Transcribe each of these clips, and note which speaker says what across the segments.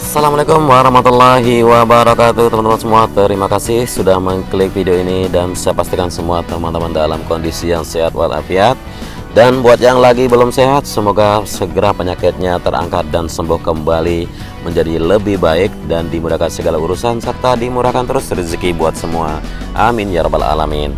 Speaker 1: Assalamualaikum warahmatullahi wabarakatuh teman-teman semua. Terima kasih sudah mengklik video ini dan saya pastikan semua teman-teman dalam kondisi yang sehat walafiat. Dan buat yang lagi belum sehat, semoga segera penyakitnya terangkat dan sembuh kembali menjadi lebih baik dan dimudahkan segala urusan serta dimurahkan terus rezeki buat semua. Amin ya rabbal alamin.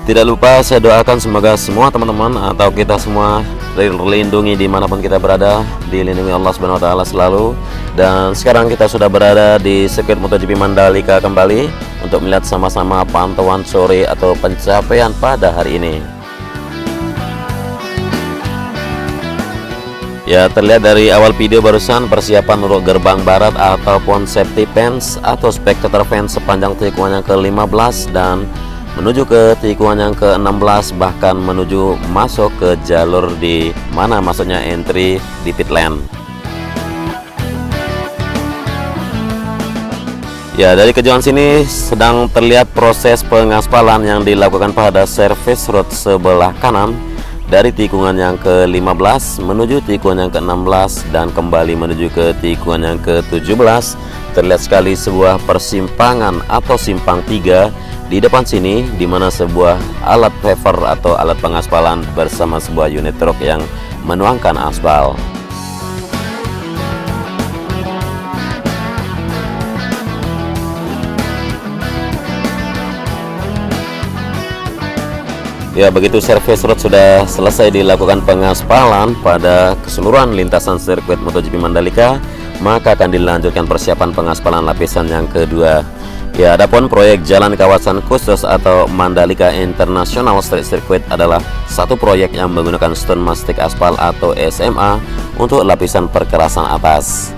Speaker 1: Tidak lupa saya doakan semoga semua teman-teman atau kita semua terlindungi dimanapun kita berada, dilindungi Allah Subhanahu Wa Taala selalu. Dan sekarang kita sudah berada di sirkuit MotoGP Mandalika kembali untuk melihat sama-sama pantauan sore atau pencapaian pada hari ini. Ya, terlihat dari awal video barusan persiapan untuk gerbang barat ataupun safety fence atau spectator fence sepanjang tikungan yang ke-15 dan menuju ke tikungan yang ke-16, bahkan menuju masuk ke jalur di mana masuknya entry di pit lane. Ya, dari kejauhan sini sedang terlihat proses pengaspalan yang dilakukan pada service road sebelah kanan dari tikungan yang ke-15 menuju tikungan yang ke-16 dan kembali menuju ke tikungan yang ke-17. Terlihat sekali sebuah persimpangan atau simpang 3 di depan sini, di mana sebuah alat paver atau alat pengaspalan bersama sebuah unit truk yang menuangkan aspal. Ya, begitu service road sudah selesai dilakukan pengaspalan pada keseluruhan lintasan sirkuit MotoGP Mandalika, maka akan dilanjutkan persiapan pengaspalan lapisan yang kedua. Ya, adapun proyek jalan kawasan khusus atau Mandalika International Street Circuit adalah satu proyek yang menggunakan stone mastic aspal atau SMA untuk lapisan perkerasan atas.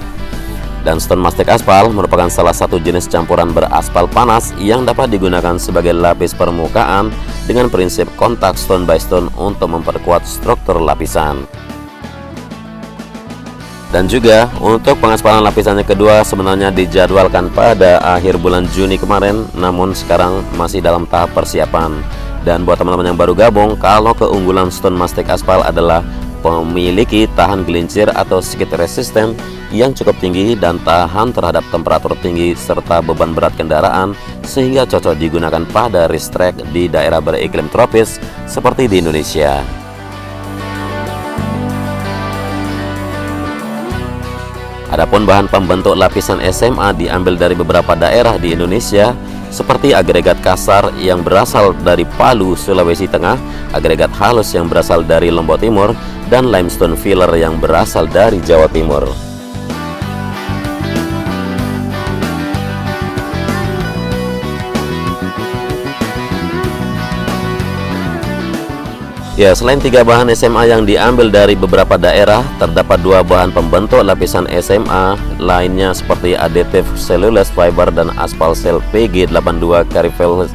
Speaker 1: Dan stone mastic aspal merupakan salah satu jenis campuran beraspal panas yang dapat digunakan sebagai lapis permukaan dengan prinsip kontak stone by stone untuk memperkuat struktur lapisan. Dan juga untuk pengaspalan lapisan yang kedua sebenarnya dijadwalkan pada akhir bulan Juni kemarin, namun sekarang masih dalam tahap persiapan. Dan buat teman-teman yang baru gabung, kalau keunggulan stone mastic aspal adalah memiliki tahan gelincir atau skid resisten yang cukup tinggi dan tahan terhadap temperatur tinggi serta beban berat kendaraan, sehingga cocok digunakan pada racetrack di daerah beriklim tropis seperti di Indonesia. Adapun bahan pembentuk lapisan SMA diambil dari beberapa daerah di Indonesia seperti agregat kasar yang berasal dari Palu, Sulawesi Tengah, agregat halus yang berasal dari Lombok Timur, dan limestone filler yang berasal dari Jawa Timur. Ya, selain 3 bahan SMA yang diambil dari beberapa daerah, terdapat 2 bahan pembentuk lapisan SMA lainnya seperti additive cellulose fiber dan aspal cell PG82 Caravel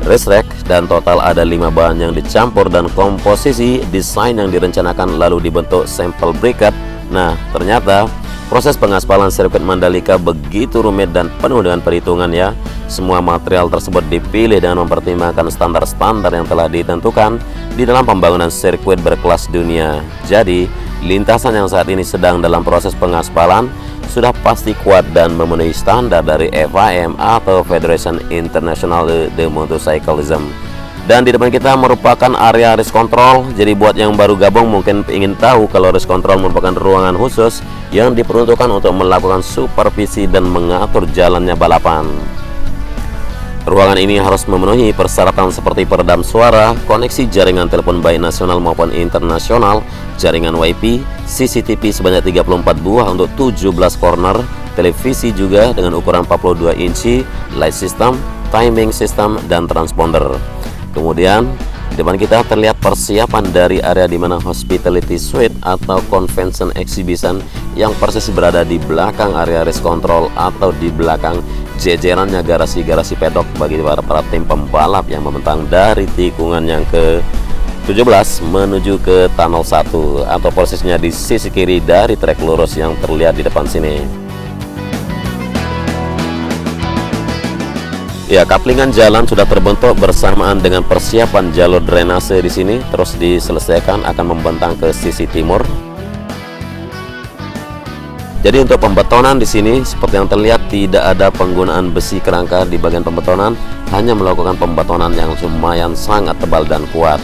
Speaker 1: Racetrack, dan total ada 5 bahan yang dicampur dan komposisi desain yang direncanakan lalu dibentuk sampel briket. Nah, ternyata proses pengaspalan sirkuit Mandalika begitu rumit dan penuh dengan perhitungan ya. Semua material tersebut dipilih dengan mempertimbangkan standar-standar yang telah ditentukan di dalam pembangunan sirkuit berkelas dunia. Jadi, lintasan yang saat ini sedang dalam proses pengaspalan sudah pasti kuat dan memenuhi standar dari FIM atau Federation International de Motorcyclism. Dan di depan kita merupakan area race control. Jadi buat yang baru gabung mungkin ingin tahu kalau race control merupakan ruangan khusus yang diperuntukkan untuk melakukan supervisi dan mengatur jalannya balapan. Ruangan ini harus memenuhi persyaratan seperti peredam suara, koneksi jaringan telepon baik nasional maupun internasional, jaringan WiFi, CCTV sebanyak 34 buah untuk 17 corner, televisi juga dengan ukuran 42 inci, light system, timing system, dan transponder. Kemudian di depan kita terlihat persiapan dari area di mana hospitality suite atau convention exhibition yang persis berada di belakang area race control atau di belakang jejerannya garasi-garasi pedok bagi para tim pembalap yang membentang dari tikungan yang ke-17 menuju ke tunnel 1 atau posisinya di sisi kiri dari trek lurus yang terlihat di depan sini. Ya, kaplingan jalan sudah terbentuk bersamaan dengan persiapan jalur drainase di sini, terus diselesaikan akan membentang ke sisi timur. Jadi untuk pembetonan di sini seperti yang terlihat tidak ada penggunaan besi kerangka di bagian pembetonan, hanya melakukan pembetonan yang lumayan sangat tebal dan kuat.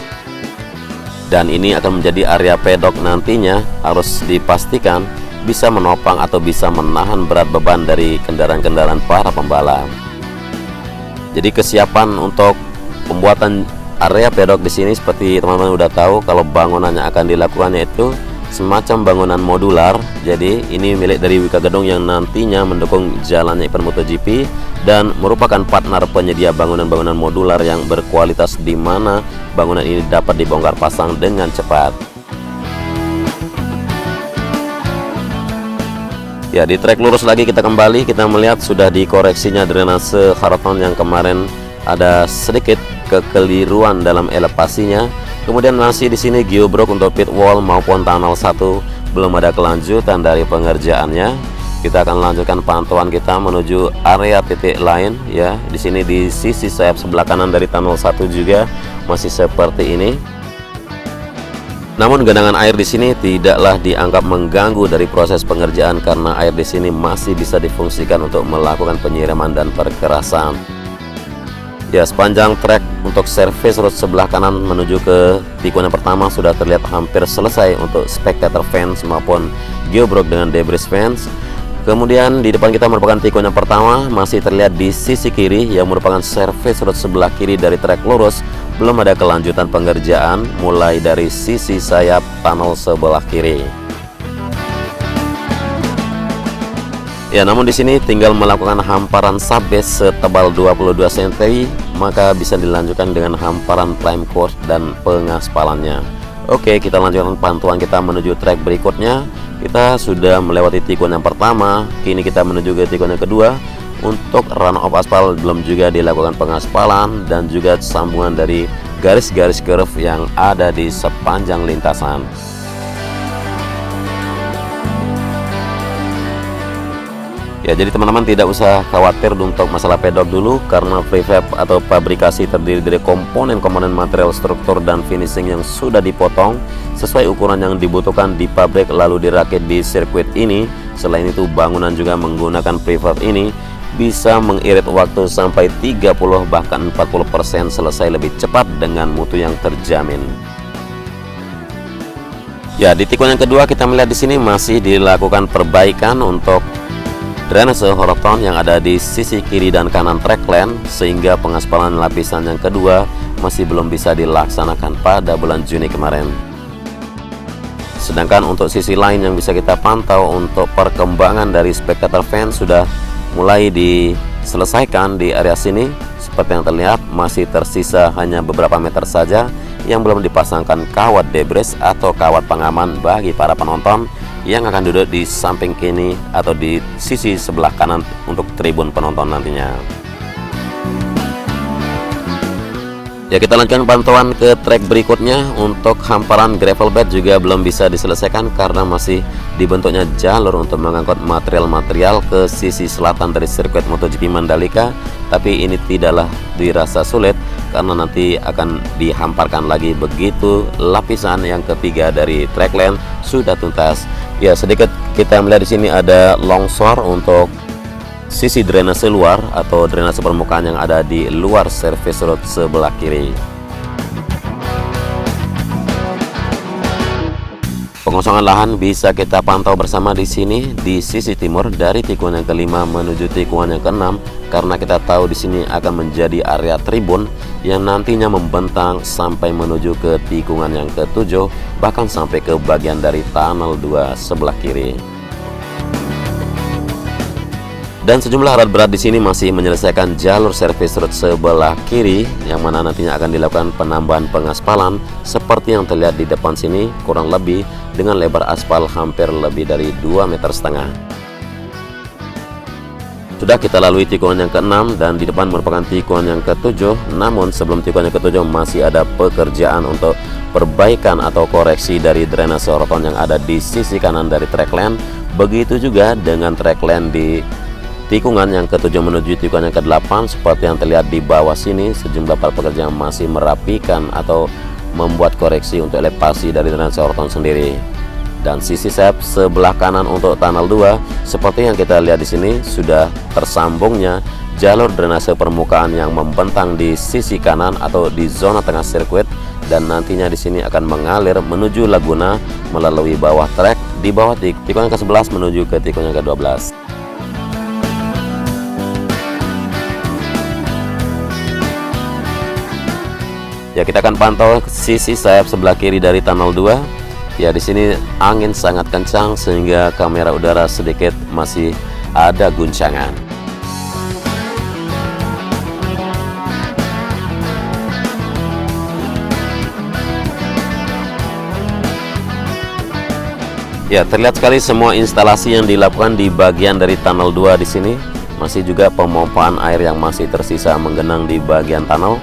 Speaker 1: Dan ini akan menjadi area pedok nantinya harus dipastikan bisa menopang atau bisa menahan berat beban dari kendaraan-kendaraan para pembalap. Jadi kesiapan untuk pembuatan area pedok di sini seperti teman-teman udah tahu, kalau bangunannya akan dilakukannya itu semacam bangunan modular. Jadi ini milik dari Wika Gedung yang nantinya mendukung jalannya event MotoGP dan merupakan partner penyedia bangunan-bangunan modular yang berkualitas, di mana bangunan ini dapat dibongkar pasang dengan cepat. Ya, di trek lurus lagi kita kembali, kita melihat sudah dikoreksinya drainase Harton yang kemarin ada sedikit kekeliruan dalam elevasinya. Kemudian masih di sini geobrok untuk pit wall maupun tunnel 1 belum ada kelanjutan dari pengerjaannya. Kita akan lanjutkan pantauan kita menuju area titik lain ya. Di sini di sisi sayap sebelah kanan dari tunnel 1 juga masih seperti ini. Namun genangan air di sini tidaklah dianggap mengganggu dari proses pengerjaan karena air di sini masih bisa difungsikan untuk melakukan penyiraman dan perkerasan. Ya, sepanjang trek untuk service road sebelah kanan menuju ke tikungan yang pertama sudah terlihat hampir selesai untuk spectator fence maupun geobrok dengan debris fence. Kemudian di depan kita merupakan tikungan yang pertama, masih terlihat di sisi kiri yang merupakan service road sebelah kiri dari trek lurus. Belum ada kelanjutan pengerjaan mulai dari sisi sayap tunnel sebelah kiri. Ya, namun di sini tinggal melakukan hamparan subbase setebal 22 cm, maka bisa dilanjutkan dengan hamparan prime course dan pengaspalannya. Oke, kita lanjutkan pantauan kita menuju trek berikutnya. Kita sudah melewati tikungan yang pertama, kini kita menuju ke tikungan yang kedua. Untuk run off aspal belum juga dilakukan pengaspalan dan juga sambungan dari garis-garis curve yang ada di sepanjang lintasan. Ya, jadi teman-teman tidak usah khawatir untuk masalah pedok dulu, karena prefab atau pabrikasi terdiri dari komponen-komponen material struktur dan finishing yang sudah dipotong sesuai ukuran yang dibutuhkan di pabrik lalu dirakit di sirkuit ini. Selain itu bangunan juga menggunakan prefab ini bisa mengirit waktu sampai 30 bahkan 40% selesai lebih cepat dengan mutu yang terjamin. Ya, di tikungan yang kedua kita melihat di sini masih dilakukan perbaikan untuk drainase Harton yang ada di sisi kiri dan kanan track lane, sehingga pengaspalan lapisan yang kedua masih belum bisa dilaksanakan pada bulan Juni kemarin. Sedangkan untuk sisi lain yang bisa kita pantau untuk perkembangan dari spectator fence sudah mulai diselesaikan di area sini. Seperti yang terlihat masih tersisa hanya beberapa meter saja yang belum dipasangkan kawat debris atau kawat pengaman bagi para penonton yang akan duduk di samping kiri atau di sisi sebelah kanan untuk tribun penonton nantinya. Ya, kita lanjutkan pantauan ke trek berikutnya. Untuk hamparan gravel bed juga belum bisa diselesaikan karena masih dibentuknya jalur untuk mengangkut material-material ke sisi selatan dari sirkuit MotoGP Mandalika. Tapi ini tidaklah dirasa sulit karena nanti akan dihamparkan lagi begitu lapisan yang ketiga dari track lane sudah tuntas. Ya, sedikit kita melihat di sini ada longsor untuk sisi drainase luar atau drainase permukaan yang ada di luar service road sebelah kiri. Pengosongan lahan bisa kita pantau bersama di sini di sisi timur dari tikungan yang kelima menuju tikungan yang keenam, karena kita tahu di sini akan menjadi area tribun yang nantinya membentang sampai menuju ke tikungan yang ketujuh, bahkan sampai ke bagian dari tunnel 2 sebelah kiri. Dan sejumlah alat berat di sini masih menyelesaikan jalur service road sebelah kiri, yang mana nantinya akan dilakukan penambahan pengaspalan seperti yang terlihat di depan sini, kurang lebih dengan lebar aspal hampir lebih dari 2,5 meter. Sudah kita lalui tikungan yang ke-6 dan di depan merupakan tikungan yang ke-7. Namun sebelum tikungan yang ke-7 masih ada pekerjaan untuk perbaikan atau koreksi dari drainase Harton yang ada di sisi kanan dari track lane. Begitu juga dengan track lane di tikungan yang ke-7 menuju tikungan yang ke-8. Seperti yang terlihat di bawah sini, sejumlah para pekerja masih merapikan atau membuat koreksi untuk elevasi dari drainase Harton sendiri. Dan sisi sayap sebelah kanan untuk tunnel 2 seperti yang kita lihat di sini sudah tersambungnya jalur drainase permukaan yang membentang di sisi kanan atau di zona tengah sirkuit, dan nantinya di sini akan mengalir menuju Laguna melalui bawah trek di bawah tikungan ke-11 menuju ke tikungan ke-12. Ya, kita akan pantau sisi sayap sebelah kiri dari tunnel 2. Ya, di sini angin sangat kencang sehingga kamera udara sedikit masih ada guncangan. Ya, terlihat sekali semua instalasi yang dilakukan di bagian dari tunnel 2 di sini. Masih juga pemompaan air yang masih tersisa menggenang di bagian tunnel.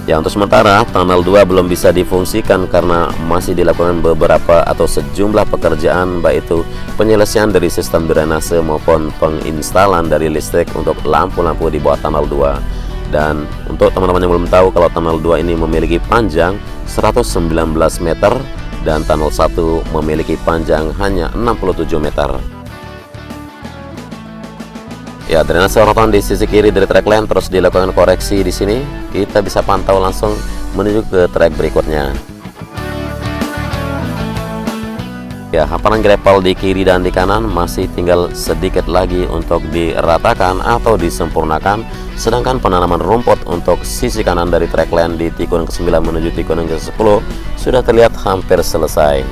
Speaker 1: Ya, untuk sementara tunnel 2 belum bisa difungsikan karena masih dilakukan beberapa atau sejumlah pekerjaan, baik itu penyelesaian dari sistem drainase maupun penginstalan dari listrik untuk lampu-lampu di bawah tunnel 2. Dan untuk teman-teman yang belum tahu, kalau tunnel 2 ini memiliki panjang 119 meter dan tunnel 1 memiliki panjang hanya 67 meter. Ya, drainase rotan di sisi kiri dari trek line terus dilakukan koreksi di sini. Kita bisa pantau langsung menuju ke trek berikutnya. Ya, hamparan gravel di kiri dan di kanan masih tinggal sedikit lagi untuk diratakan atau disempurnakan. Sedangkan penanaman rumput untuk sisi kanan dari trek line di tikungan ke-9 menuju tikungan ke-10 sudah terlihat hampir selesai.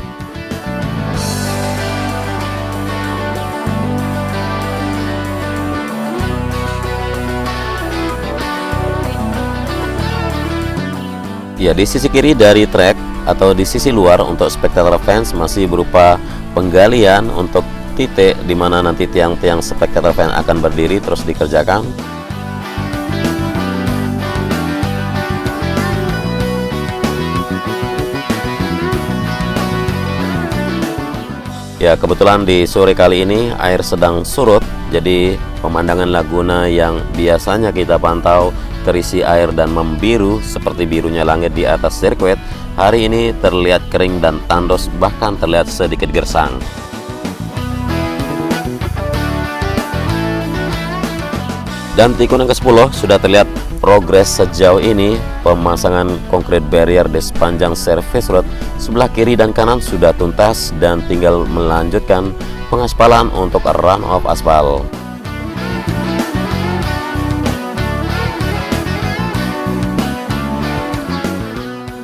Speaker 1: Ya, di sisi kiri dari trek atau di sisi luar untuk spectator fence masih berupa penggalian untuk titik di mana nanti tiang-tiang spectator fence akan berdiri terus dikerjakan. Ya, kebetulan di sore kali ini air sedang surut, jadi pemandangan Laguna yang biasanya kita pantau terisi air dan membiru seperti birunya langit di atas sirkuit, hari ini terlihat kering dan tandus, bahkan terlihat sedikit gersang. Dan tikungan ke-10 sudah terlihat progres sejauh ini. Pemasangan konkret barrier di sepanjang service road sebelah kiri dan kanan sudah tuntas dan tinggal melanjutkan pengaspalan untuk run off aspal.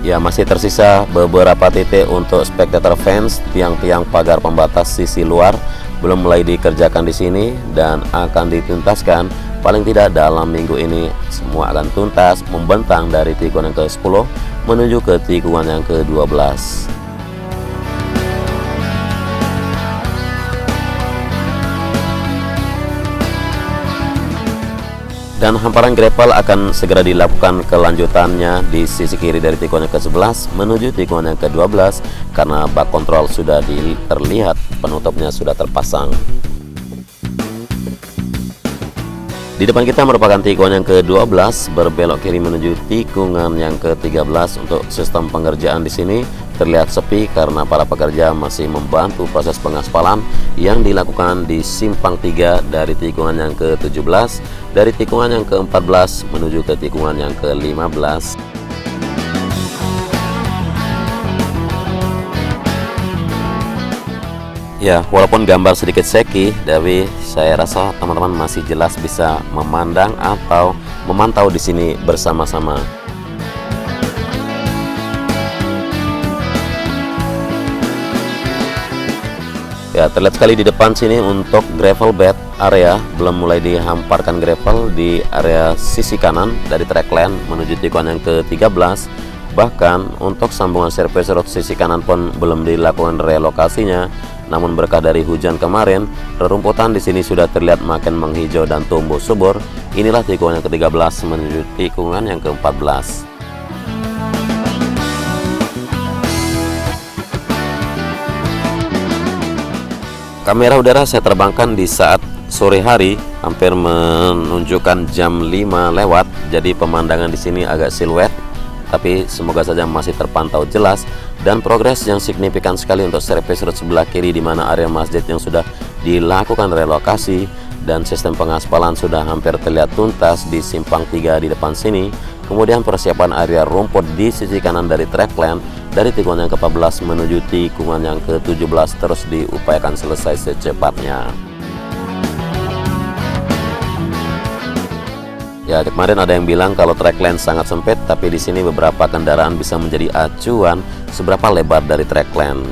Speaker 1: Ya, masih tersisa beberapa titik untuk spectator fence, tiang-tiang pagar pembatas sisi luar belum mulai dikerjakan di sini dan akan dituntaskan paling tidak dalam minggu ini. Semua akan tuntas membentang dari tikungan yang ke-10 menuju ke tikungan yang ke-12. Dan hamparan gravel akan segera dilakukan kelanjutannya di sisi kiri dari tikungan yang ke-11 menuju tikungan yang ke-12 karena bak kontrol sudah terlihat, penutupnya sudah terpasang. Di depan kita merupakan tikungan yang ke-12 berbelok kiri menuju tikungan yang ke-13. Untuk sistem pengerjaan di sini terlihat sepi karena para pekerja masih membantu proses pengaspalan yang dilakukan di simpang 3 dari tikungan yang ke-17, dari tikungan yang ke-14 menuju ke tikungan yang ke-15. Ya, walaupun gambar sedikit shaky, tapi saya rasa teman-teman masih jelas bisa memandang atau memantau di sini bersama-sama. Ya, terlihat sekali di depan sini untuk gravel bed area belum mulai dihamparkan gravel di area sisi kanan dari track line menuju tikungan yang ke-13. Bahkan untuk sambungan service road sisi kanan pun belum dilakukan relokasinya. Namun berkah dari hujan kemarin, rerumputan di sini sudah terlihat makin menghijau dan tumbuh subur. Inilah tikungan yang ke-13 menuju tikungan yang ke-14. Kamera udara saya terbangkan di saat sore hari, hampir menunjukkan jam 5 lewat. Jadi pemandangan di sini agak siluet tapi semoga saja masih terpantau jelas dan progres yang signifikan sekali untuk service road sebelah kiri, di mana area masjid yang sudah dilakukan relokasi dan sistem pengaspalan sudah hampir terlihat tuntas di simpang 3 di depan sini. Kemudian persiapan area rumput di sisi kanan dari track lane dari tikungan yang ke-14 menuju tikungan yang ke-17 terus diupayakan selesai secepatnya. Ya, kemarin ada yang bilang kalau track lane sangat sempit, tapi di sini beberapa kendaraan bisa menjadi acuan seberapa lebar dari track lane.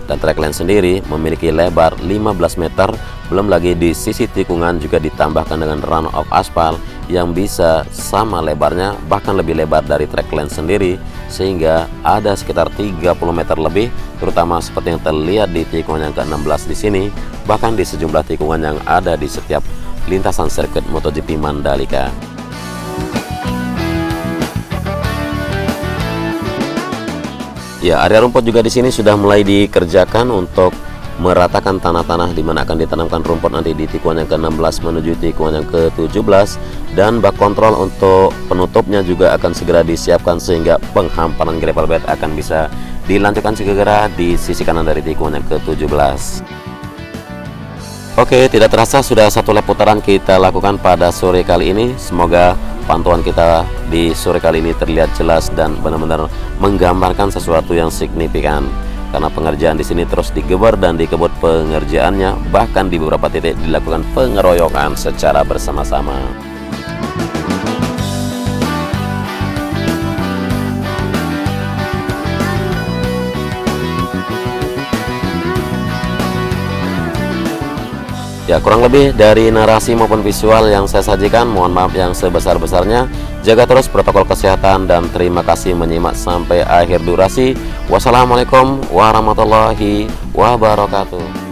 Speaker 1: Dan track lane sendiri memiliki lebar 15 meter, belum lagi di sisi tikungan juga ditambahkan dengan run of aspal yang bisa sama lebarnya, bahkan lebih lebar dari track lane sendiri, sehingga ada sekitar 30 meter lebih, terutama seperti yang terlihat di tikungan yang ke-16 di sini, bahkan di sejumlah tikungan yang ada di setiap lintasan sirkuit MotoGP Mandalika. Ya, area rumput juga di sini sudah mulai dikerjakan untuk meratakan tanah-tanah di mana akan ditanamkan rumput nanti di tikungan yang ke-16 menuju tikungan yang ke-17, dan bak kontrol untuk penutupnya juga akan segera disiapkan sehingga penghamparan gravel bed akan bisa dilanjutkan segera di sisi kanan dari tikungan yang ke-17. Oke, tidak terasa sudah satu lap putaran kita lakukan pada sore kali ini. Semoga pantauan kita di sore kali ini terlihat jelas dan benar-benar menggambarkan sesuatu yang signifikan. Karena pengerjaan di sini terus digeber dan dikebut pengerjaannya, bahkan di beberapa titik dilakukan pengeroyokan secara bersama-sama. Ya, kurang lebih dari narasi maupun visual yang saya sajikan, mohon maaf yang sebesar-besarnya. Jaga terus protokol kesehatan dan terima kasih menyimak sampai akhir durasi. Wassalamualaikum warahmatullahi wabarakatuh.